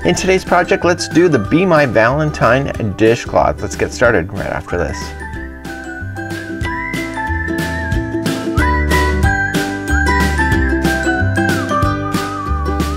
In today's project, let's do the Be My Valentine dishcloth. Let's get started right after this.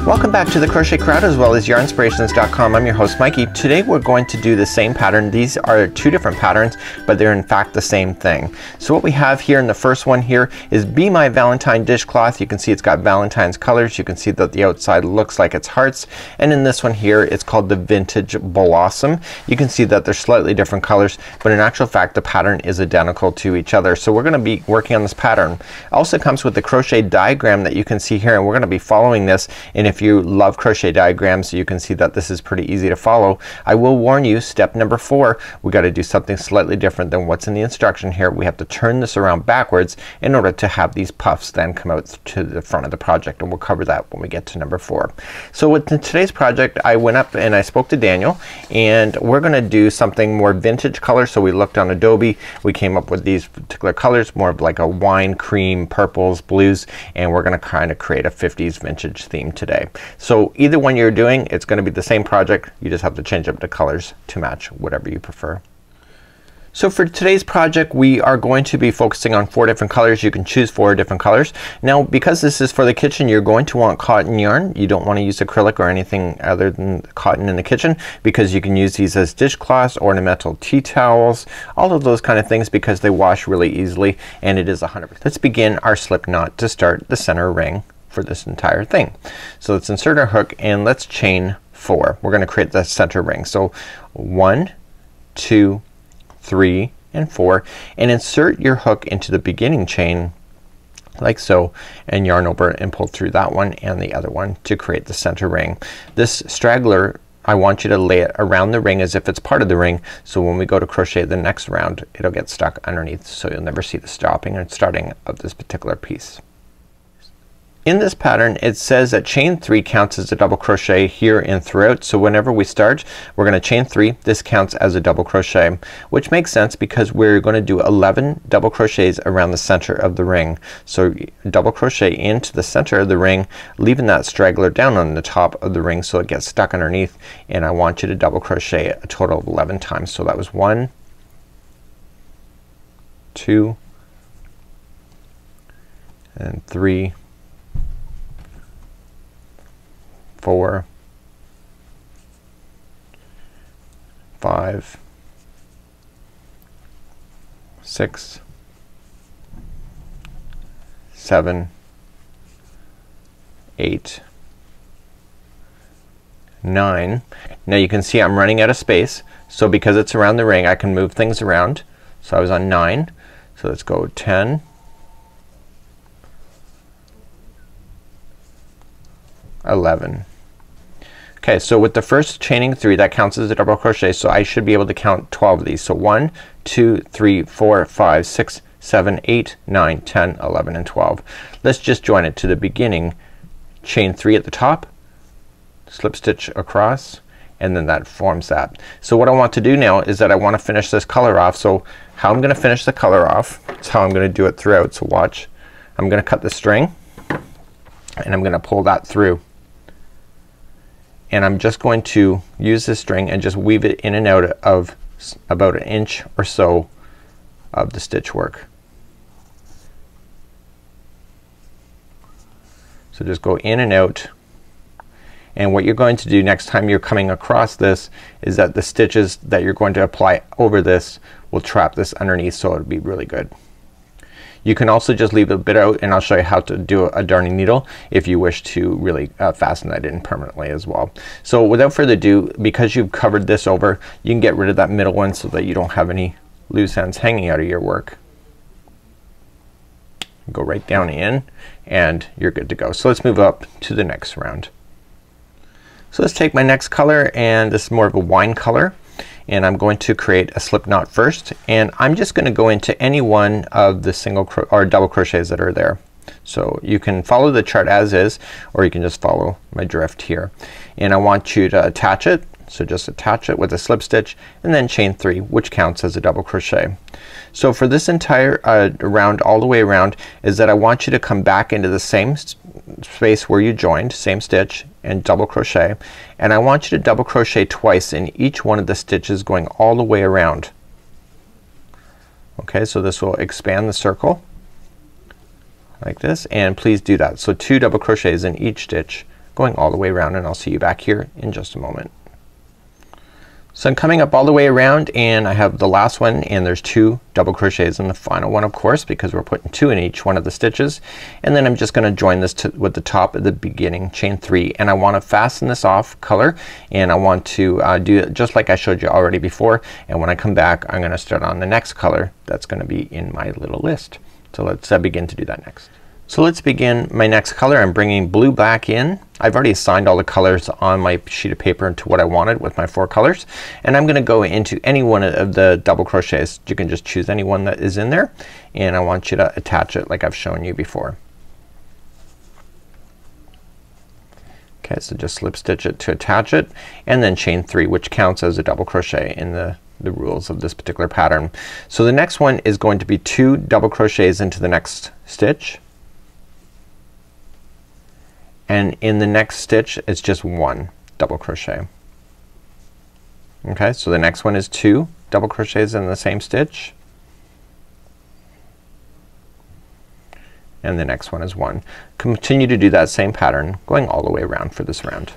Welcome back to the Crochet Crowd as well as yarnspirations.com. I'm your host Mikey. Today we're going to do the same pattern. These are two different patterns, but they're in fact the same thing. So what we have here in the first one here is Be My Valentine dishcloth. You can see it's got Valentine's colors. You can see that the outside looks like it's hearts. And in this one here, it's called the Vintage Blossom. You can see that they're slightly different colors, but in actual fact the pattern is identical to each other. So we're going to be working on this pattern. It also comes with the crochet diagram that you can see here, and we're going to be following this. And if you love crochet diagrams, you can see that this is pretty easy to follow. I will warn you, step number 4, we got to do something slightly different than what's in the instruction here. We have to turn this around backwards in order to have these puffs then come out to the front of the project, and we'll cover that when we get to number 4. So with today's project, I went up and I spoke to Daniel, and we're gonna do something more vintage color. So we looked on Adobe, we came up with these particular colors, more of like a wine cream, purples, blues, and we're gonna kind of create a 50s vintage theme today. So either one you're doing, it's going to be the same project. You just have to change up the colors to match whatever you prefer. So for today's project, we are going to be focusing on 4 different colors. You can choose 4 different colors. Now because this is for the kitchen, you're going to want cotton yarn. You don't want to use acrylic or anything other than cotton in the kitchen, because you can use these as dishcloths, ornamental tea towels, all of those kind of things, because they wash really easily, and it is 100%. Let's begin our slip knot to start the center ring for this entire thing. So let's insert our hook and let's chain 4. We're going to create the center ring. So 1, 2, 3, and 4, and insert your hook into the beginning chain like so, and yarn over and pull through that one and the other one to create the center ring. This straggler, I want you to lay it around the ring as if it's part of the ring, so when we go to crochet the next round it'll get stuck underneath, so you'll never see the stopping and starting of this particular piece. In this pattern it says that chain 3 counts as a double crochet here and throughout. So whenever we start, we're going to chain 3. This counts as a double crochet, which makes sense because we're going to do 11 double crochets around the center of the ring. So double crochet into the center of the ring, leaving that straggler down on the top of the ring so it gets stuck underneath, and I want you to double crochet a total of 11 times. So that was 1, 2, and 3, 4, 5, 6, 7, 8, 9. Now you can see I'm running out of space, so because it's around the ring I can move things around. So I was on 9, so let's go 10, 11. Okay, so with the first chaining 3, that counts as a double crochet, so I should be able to count 12 of these. So 1, 2, 3, 4, 5, 6, 7, 8, 9, 10, 11, and 12. Let's just join it to the beginning. Chain 3 at the top, slip stitch across, and then that forms that. So what I want to do now is that I want to finish this color off. So how I'm gonna finish the color off is how I'm gonna do it throughout. So watch. I'm gonna cut the string and I'm gonna pull that through. And I'm just going to use this string and just weave it in and out of about an inch or so of the stitch work. So just go in and out, and what you're going to do next time you're coming across this is that the stitches that you're going to apply over this will trap this underneath, so it'll be really good. You can also just leave a bit out, and I'll show you how to do a darning needle if you wish to really fasten that in permanently as well. So without further ado, because you've covered this over, you can get rid of that middle one so that you don't have any loose ends hanging out of your work. Go right down in and you're good to go. So let's move up to the next round. So let's take my next color, and this is more of a wine color, and I'm going to create a slip knot first, and I'm just gonna go into any one of the single or double crochets that are there. So you can follow the chart as is, or you can just follow my drift here, and I want you to attach it. So just attach it with a slip stitch and then chain 3, which counts as a double crochet. So for this entire round, all the way around, is that I want you to come back into the same space where you joined, same stitch, and double crochet, and I want you to double crochet twice in each one of the stitches going all the way around. Okay, so this will expand the circle like this, and please do that. So 2 double crochets in each stitch going all the way around, and I'll see you back here in just a moment. So I'm coming up all the way around and I have the last one, and there's 2 double crochets in the final one, of course, because we're putting 2 in each one of the stitches. And then I'm just gonna join this with the top of the beginning, chain 3, and I want to fasten this off color, and I want to do it just like I showed you already before, and when I come back I'm gonna start on the next color that's gonna be in my little list. So let's begin to do that next. So let's begin my next color. I'm bringing blue back in. I've already assigned all the colors on my sheet of paper to what I wanted with my 4 colors, and I'm gonna go into any one of the double crochets. You can just choose any one that is in there, and I want you to attach it like I've shown you before. Okay, so just slip stitch it to attach it, and then chain 3, which counts as a double crochet in the rules of this particular pattern. So the next one is going to be 2 double crochets into the next stitch, and in the next stitch it's just 1 double crochet. Okay, so the next one is 2 double crochets in the same stitch, and the next one is 1. Continue to do that same pattern going all the way around for this round.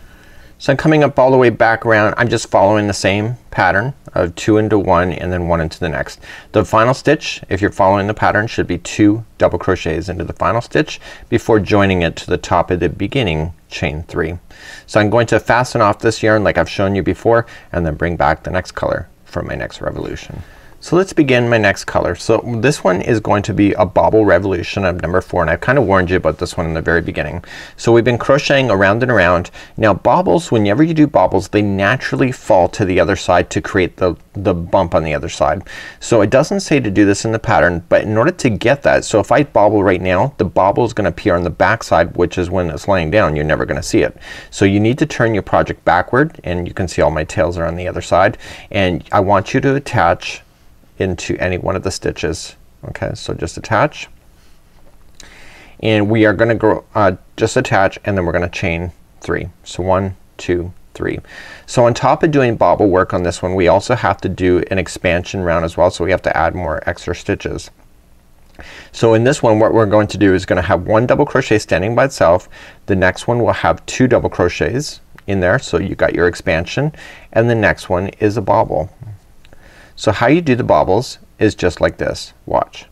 So I'm coming up all the way back around. I'm just following the same pattern of 2 into 1 and then 1 into the next. The final stitch, if you're following the pattern, should be 2 double crochets into the final stitch before joining it to the top of the beginning chain 3. So I'm going to fasten off this yarn like I've shown you before, and then bring back the next color for my next revolution. So let's begin my next color. So this one is going to be a Bobble revolution of number 4, and I've kind of warned you about this one in the very beginning. So we've been crocheting around and around. Now bobbles, whenever you do bobbles, they naturally fall to the other side to create the bump on the other side. So it doesn't say to do this in the pattern, but in order to get that, so if I bobble right now, the bobble is gonna appear on the back side, which is when it's laying down. You're never gonna see it. So you need to turn your project backward, and you can see all my tails are on the other side, and I want you to attach into any one of the stitches. Okay, so just attach, and we are gonna go just attach, and then we're gonna chain 3. So 1, 2, 3. So on top of doing bobble work on this one, we also have to do an expansion round as well, so we have to add more extra stitches. So in this one what we're going to do is gonna have 1 double crochet standing by itself. The next one will have 2 double crochets in there, so you got your expansion, and the next one is a bobble. So how you do the bobbles is just like this. Watch.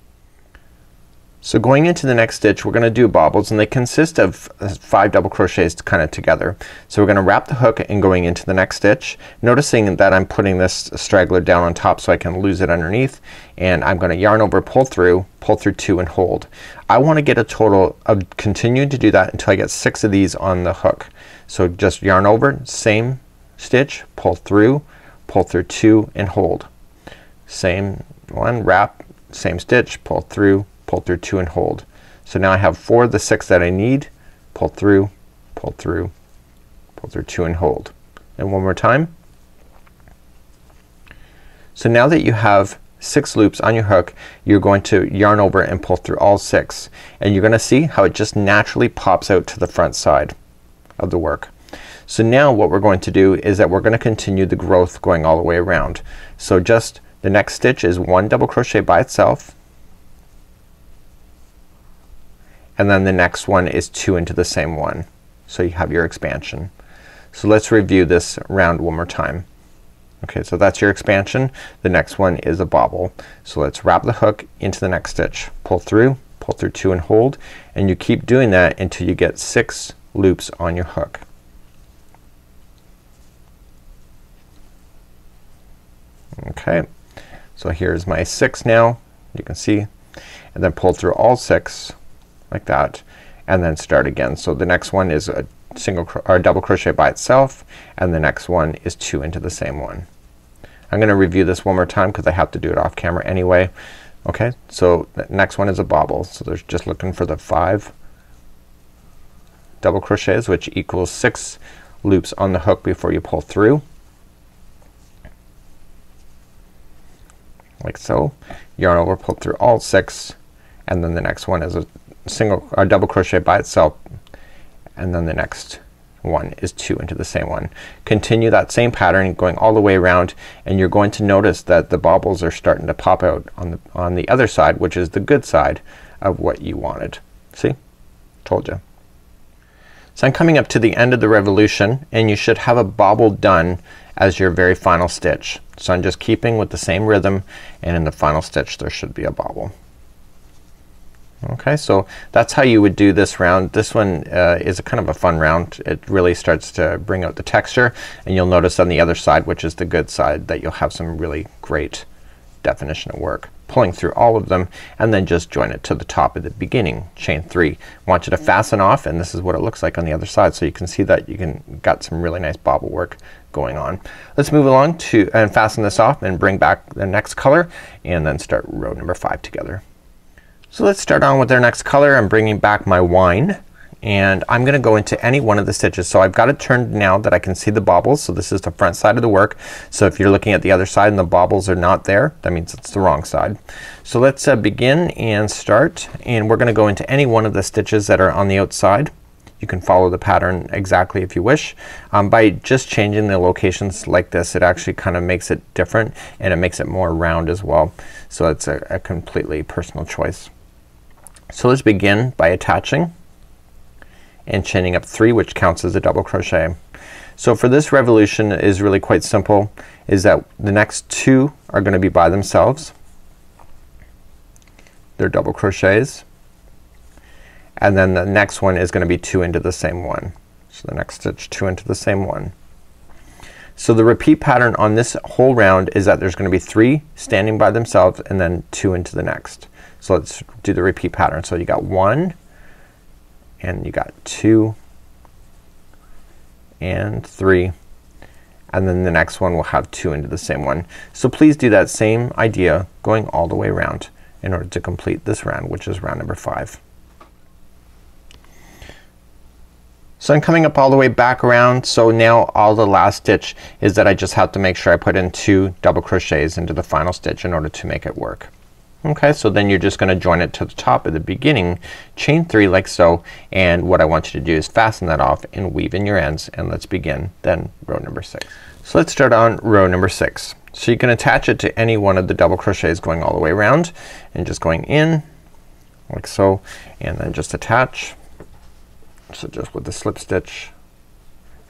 So going into the next stitch we're gonna do bobbles, and they consist of 5 double crochets kind of together. So we're gonna wrap the hook and going into the next stitch, noticing that I'm putting this straggler down on top so I can lose it underneath, and I'm gonna yarn over, pull through 2 and hold. I want to get a total of continuing to do that until I get 6 of these on the hook. So just yarn over, same stitch, pull through 2 and hold. Same one, wrap, same stitch, pull through 2 and hold. So now I have 4 of the 6 that I need. Pull through 2 and hold. And one more time. So now that you have 6 loops on your hook, you're going to yarn over and pull through all 6, and you're gonna see how it just naturally pops out to the front side of the work. So now what we're going to do is that we're gonna continue the growth going all the way around. So just the next stitch is 1 double crochet by itself, and then the next one is 2 into the same one. So you have your expansion. So let's review this round one more time. Okay, so that's your expansion. The next one is a bobble. So let's wrap the hook into the next stitch, pull through 2 and hold, and you keep doing that until you get 6 loops on your hook. Okay, so here's my 6 now, you can see, and then pull through all 6 like that, and then start again. So the next one is a double crochet by itself, and the next one is 2 into the same one. I'm gonna review this one more time because I have to do it off camera anyway. Okay, so the next one is a bobble. So there's just looking for the 5 double crochets, which equals 6 loops on the hook before you pull through. like so. Yarn over, pull through all 6, and then the next one is a double crochet by itself, and then the next one is 2 into the same one. Continue that same pattern going all the way around, and you're going to notice that the bobbles are starting to pop out on the other side, which is the good side of what you wanted. See? Told you. So I'm coming up to the end of the revolution, and you should have a bobble done as your very final stitch. So I'm just keeping with the same rhythm, and in the final stitch there should be a bobble. Okay, so that's how you would do this round. This one is a kind of a fun round. It really starts to bring out the texture, and you'll notice on the other side, which is the good side, that you'll have some really great definition of work. Pulling through all of them, and then just join it to the top at the beginning. Chain 3. I want you to fasten off, and this is what it looks like on the other side. So you can see that you got some really nice bobble work going on. Let's move along to and fasten this off and bring back the next color, and then start row number 5 together. So let's start on with our next color. I'm bringing back my wine, and I'm gonna go into any one of the stitches. So I've got it turned now that I can see the bobbles. So this is the front side of the work. So if you're looking at the other side and the bobbles are not there, that means it's the wrong side. So let's begin and start, and we're gonna go into any one of the stitches that are on the outside. You can follow the pattern exactly if you wish. By just changing the locations like this, it actually kind of makes it different, and it makes it more round as well. So it's a completely personal choice. So let's begin by attaching and chaining up 3, which counts as a double crochet. So for this revolution is really quite simple, is that the next 2 are gonna be by themselves. They're double crochets, and then the next one is gonna be 2 into the same one. So the next stitch, 2 into the same one. So the repeat pattern on this whole round is that there's gonna be 3 standing by themselves, and then 2 into the next. So let's do the repeat pattern. So you got 1, and you got 2, and 3, and then the next one will have 2 into the same one. So please do that same idea going all the way around in order to complete this round, which is round number 5. So I'm coming up all the way back around. So now all the last stitch is that I just have to make sure I put in 2 double crochets into the final stitch in order to make it work. Okay, so then you're just gonna join it to the top at the beginning, chain 3 like so, and what I want you to do is fasten that off and weave in your ends, and let's begin then row number 6. So let's start on row number 6. So you can attach it to any one of the double crochets going all the way around, and just going in like so, and then just attach. So just with the slip stitch,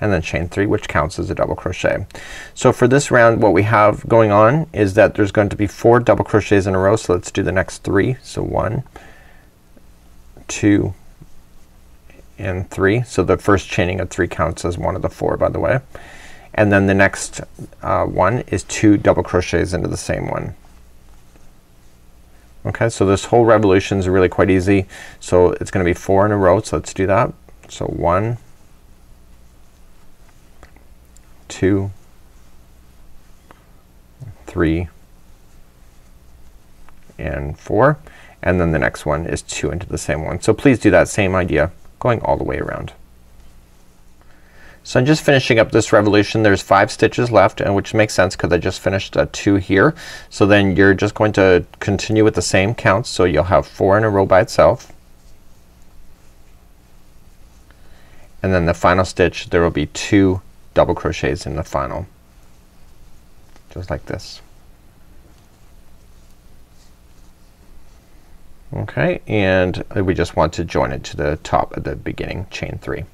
and then chain 3, which counts as a double crochet. So for this round what we have going on is that there's going to be 4 double crochets in a row. So let's do the next 3. So 1, 2, and 3. So the first chaining of 3 counts as one of the 4, by the way. And then the next one is 2 double crochets into the same one. Okay, so this whole revolution is really quite easy. So it's gonna be 4 in a row. So let's do that. So 1, 2, 3, and 4, and then the next one is 2 into the same one. So please do that same idea going all the way around. So I'm just finishing up this revolution. There's 5 stitches left, and which makes sense because I just finished 2 here. So then you're just going to continue with the same counts. So you'll have 4 in a row by itself, and then the final stitch there will be 2 double crochets in the final, just like this. Okay, and we just want to join it to the top at the beginning, chain 3.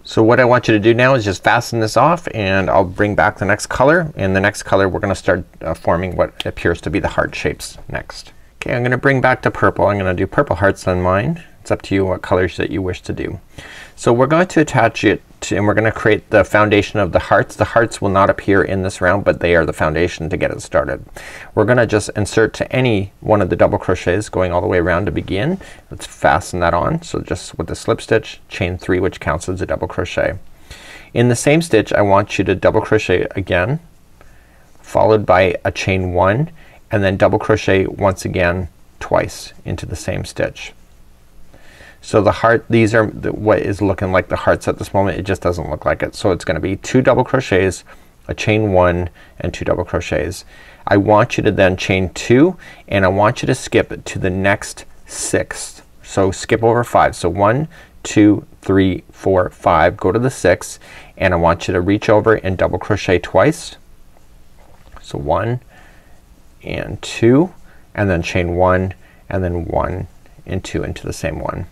So what I want you to do now is just fasten this off, and I'll bring back the next color. In the next color we're gonna start forming what appears to be the heart shapes next. Okay, I'm gonna bring back the purple. I'm gonna do purple hearts on mine. It's up to you what colors that you wish to do. So we're going to attach it to, and we're gonna create the foundation of the hearts. The hearts will not appear in this round, but they are the foundation to get it started. We're gonna just insert to any one of the double crochets going all the way around to begin. Let's fasten that on. So just with the slip stitch, chain 3, which counts as a double crochet. In the same stitch I want you to double crochet again, followed by a chain 1, and then double crochet once again twice into the same stitch. So the heart, these are what is looking like the hearts at this moment. It just doesn't look like it. So it's gonna be 2 double crochets, a chain 1 and 2 double crochets. I want you to then chain 2 and I want you to skip to the next 6. So skip over 5. So 1, 2, 3, 4, 5, go to the 6 and I want you to reach over and double crochet twice. So 1 and 2 and then chain 1 and then 1 and 2 into the same one.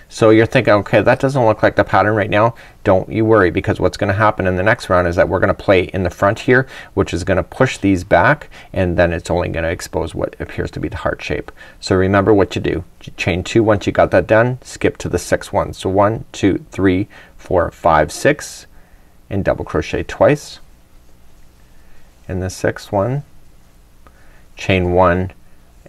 So you're thinking, okay, that doesn't look like the pattern right now. Don't you worry, because what's gonna happen in the next round is that we're gonna play in the front here, which is gonna push these back, and then it's only gonna expose what appears to be the heart shape. So remember what you do. You chain 2 once you got that done, skip to the 6th one. So 1, 2, 3, 4, 5, 6 and double crochet twice. In the 6th one, chain 1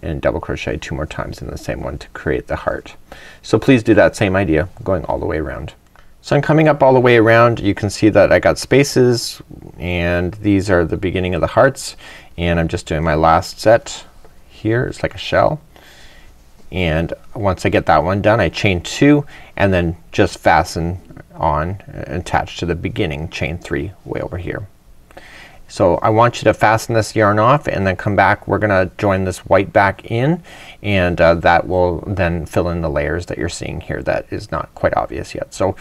and double crochet 2 more times in the same one to create the heart. So please do that same idea going all the way around. So I'm coming up all the way around. You can see that I got spaces and these are the beginning of the hearts, and I'm just doing my last set here. It's like a shell, and once I get that one done I chain 2 and then just fasten on attached to the beginning, chain 3 way over here. So I want you to fasten this yarn off and then come back. We're gonna join this white back in, and that will then fill in the layers that you're seeing here that is not quite obvious yet. So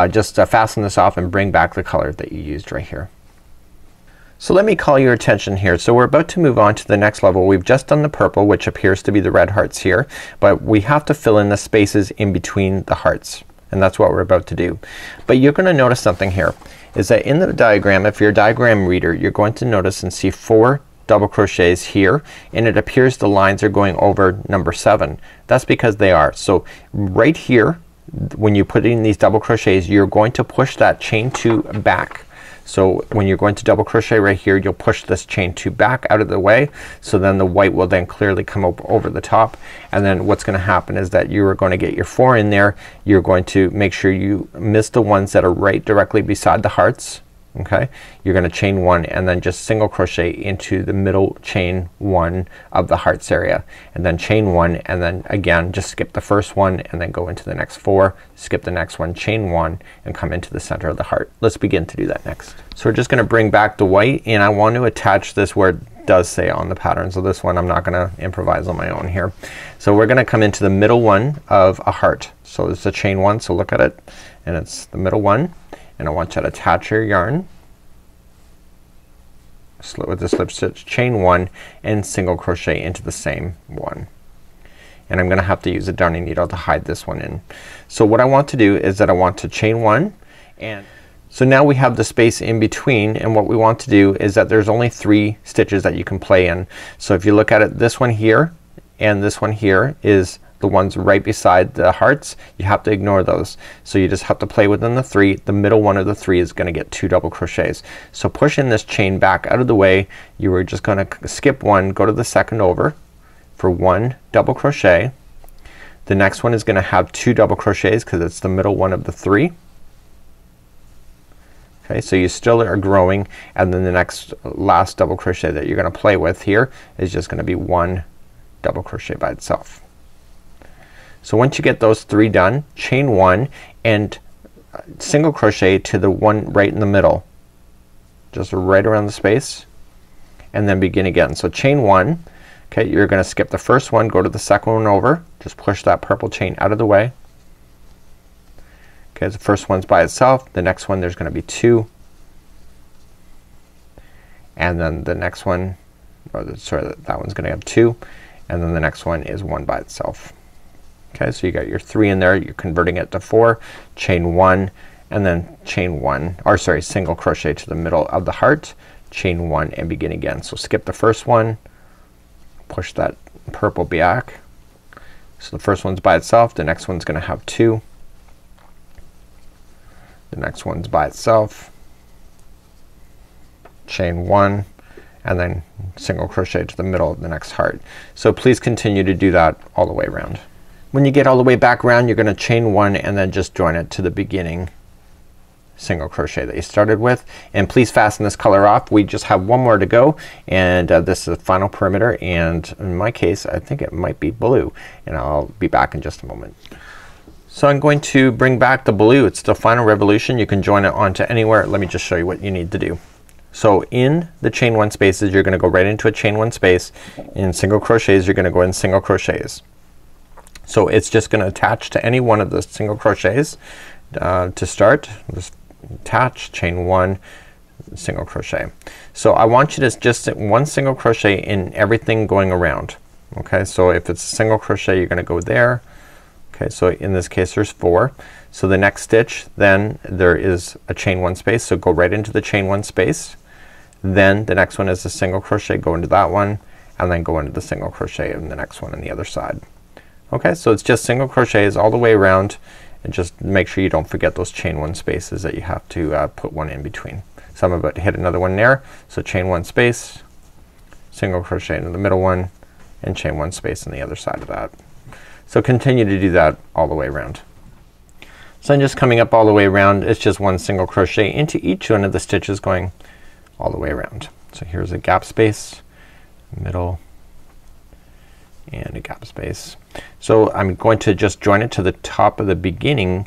just fasten this off and bring back the color that you used right here. So let me call your attention here. So we're about to move on to the next level. We've just done the purple, which appears to be the red hearts here, but we have to fill in the spaces in between the hearts, and that's what we're about to do. But you're gonna notice something here, is that in the diagram, if you're a diagram reader, you're going to notice and see 4 double crochets here, and it appears the lines are going over number 7. That's because they are. So right here when you put in these double crochets, you're going to push that chain 2 back. So when you're going to double crochet right here, you'll push this chain 2 back out of the way, so then the white will then clearly come up over the top, and then what's gonna happen is that you are going to get your 4 in there. You're going to make sure you miss the ones that are right directly beside the hearts. Okay, you're gonna chain 1 and then just single crochet into the middle chain 1 of the hearts area, and then chain 1 and then again just skip the first one and then go into the next 4, skip the next one, chain 1 and come into the center of the heart. Let's begin to do that next. So we're just gonna bring back the white, and I want to attach this where it does say on the pattern. So this one I'm not gonna improvise on my own here. So we're gonna come into the middle one of a heart. So it's a chain 1, so look at it, and it's the middle one, and I want you to attach your yarn with the slip stitch, chain 1 and single crochet into the same one. And I'm gonna have to use a darning needle to hide this one in. So what I want to do is that I want to chain 1, and so now we have the space in between, and what we want to do is that there's only 3 stitches that you can play in. So if you look at it, this one here and this one here is the ones right beside the hearts. You have to ignore those. So you just have to play within the 3. The middle one of the 3 is gonna get 2 double crochets. So push in this chain back out of the way. You are just gonna skip 1, go to the second over for 1 double crochet. The next one is gonna have 2 double crochets because it's the middle one of the 3. Okay, so you still are growing, and then the next last double crochet that you're gonna play with here is just gonna be 1 double crochet by itself. So once you get those 3 done, chain 1 and single crochet to the one right in the middle, just right around the space, and then begin again. So chain 1. Okay, you're gonna skip the first one, go to the second one over, just push that purple chain out of the way. Okay, the first one's by itself, the next one there's gonna be 2, and then the next one, sorry, that one's gonna have 2, and then the next one is 1 by itself. Okay, so you got your 3 in there, you're converting it to 4, chain 1 and then chain 1, or sorry, single crochet to the middle of the heart, chain 1 and begin again. So skip the first one, push that purple back. So the first one's by itself, the next one's gonna have 2, the next one's by itself, chain 1 and then single crochet to the middle of the next heart. So please continue to do that all the way around. When you get all the way back around, you're gonna chain 1 and then just join it to the beginning single crochet that you started with, and please fasten this color off. We just have one more to go, and this is the final perimeter, and in my case I think it might be blue, and I'll be back in just a moment. So I'm going to bring back the blue. It's the final revolution. You can join it onto anywhere. Let me just show you what you need to do. So in the chain one spaces you're gonna go right into a chain one space. In single crochets you're gonna go in single crochets. So it's just gonna attach to any one of the single crochets to start. Just attach, chain one, single crochet. So I want you to just one single crochet in everything going around. Okay, so if it's a single crochet you're gonna go there. Okay, so in this case there's 4. So the next stitch then there is a chain one space, so go right into the chain one space. Then the next one is a single crochet, go into that one, and then go into the single crochet in the next one on the other side. Okay, so it's just single crochets all the way around, and just make sure you don't forget those chain one spaces that you have to put one in between. So I'm about to hit another one there. So chain one space, single crochet into the middle one, and chain one space on the other side of that. So continue to do that all the way around. So I'm just coming up all the way around. It's just one single crochet into each one of the stitches going all the way around. So here's a gap space, middle, and a gap space. So I'm going to just join it to the top of the beginning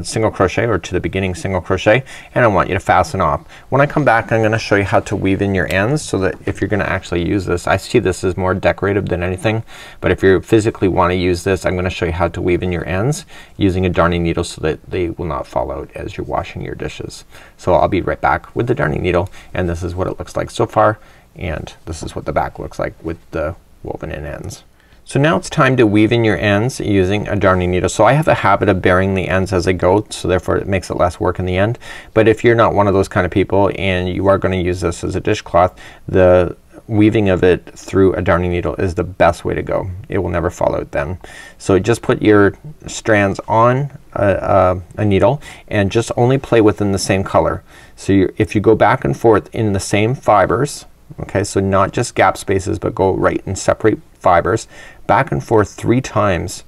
single crochet, or to the beginning single crochet, and I want you to fasten off. When I come back I'm gonna show you how to weave in your ends, so that if you're gonna actually use this, I see this as more decorative than anything, but if you physically want to use this I'm gonna show you how to weave in your ends using a darning needle so that they will not fall out as you're washing your dishes. So I'll be right back with the darning needle, and this is what it looks like so far, and this is what the back looks like with the woven in ends. So now it's time to weave in your ends using a darning needle. So I have a habit of burying the ends as I go, so therefore it makes it less work in the end. But if you're not one of those kind of people and you are gonna use this as a dishcloth, the weaving of it through a darning needle is the best way to go. It will never fall out then. So just put your strands on a needle and just only play within the same color. So if you go back and forth in the same fibers, okay, so not just gap spaces but go right and separate fibers back and forth 3 times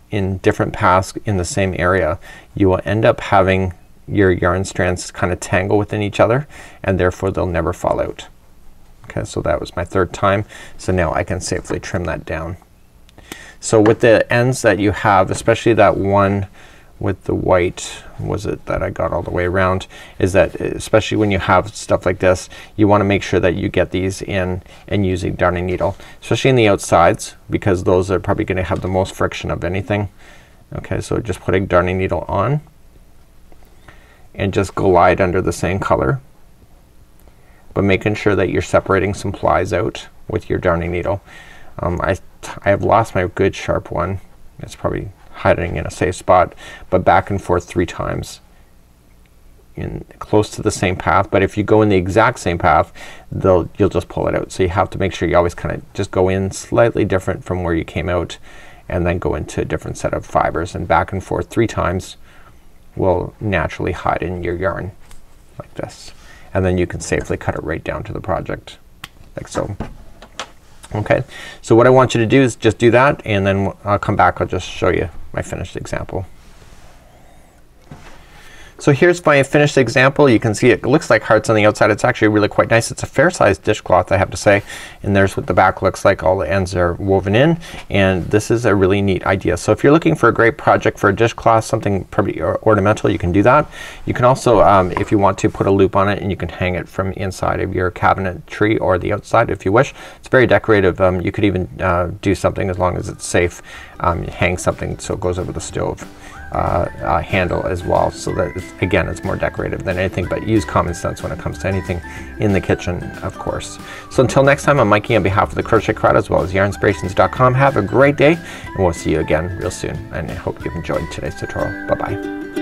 in different paths in the same area, you will end up having your yarn strands kind of tangle within each other, and therefore they'll never fall out. Okay, so that was my 3rd time. So now I can safely trim that down. So with the ends that you have, especially that one with the white, was it that I got all the way around, is that especially when you have stuff like this you want to make sure that you get these in and use a darning needle, especially in the outsides, because those are probably gonna have the most friction of anything. Okay, so just put a darning needle on and just glide under the same color, but making sure that you're separating some plies out with your darning needle. I have lost my good sharp one. It's probably hiding in a safe spot, but back and forth 3 times in close to the same path. But if you go in the exact same path you'll just pull it out. So you have to make sure you always kind of just go in slightly different from where you came out, and then go into a different set of fibers, and back and forth 3 times will naturally hide in your yarn like this, and then you can safely cut it right down to the project like so. Okay, so what I want you to do is just do that, and then I'll come back, I'll just show you my finished example. So here's my finished example. You can see it looks like hearts on the outside. It's actually really quite nice. It's a fair sized dishcloth, I have to say, and there's what the back looks like. All the ends are woven in, and this is a really neat idea. So if you're looking for a great project for a dishcloth, something pretty ornamental, you can do that. You can also if you want to, put a loop on it and you can hang it from inside of your cabinetry or the outside if you wish. It's very decorative. You could even do something, as long as it's safe, hang something so it goes over the stove handle as well, so that again it's more decorative than anything, but use common sense when it comes to anything in the kitchen, of course. So until next time, I'm Mikey on behalf of the Crochet Crowd as well as yarnspirations.com. Have a great day, and we'll see you again real soon, and I hope you've enjoyed today's tutorial. Bye bye.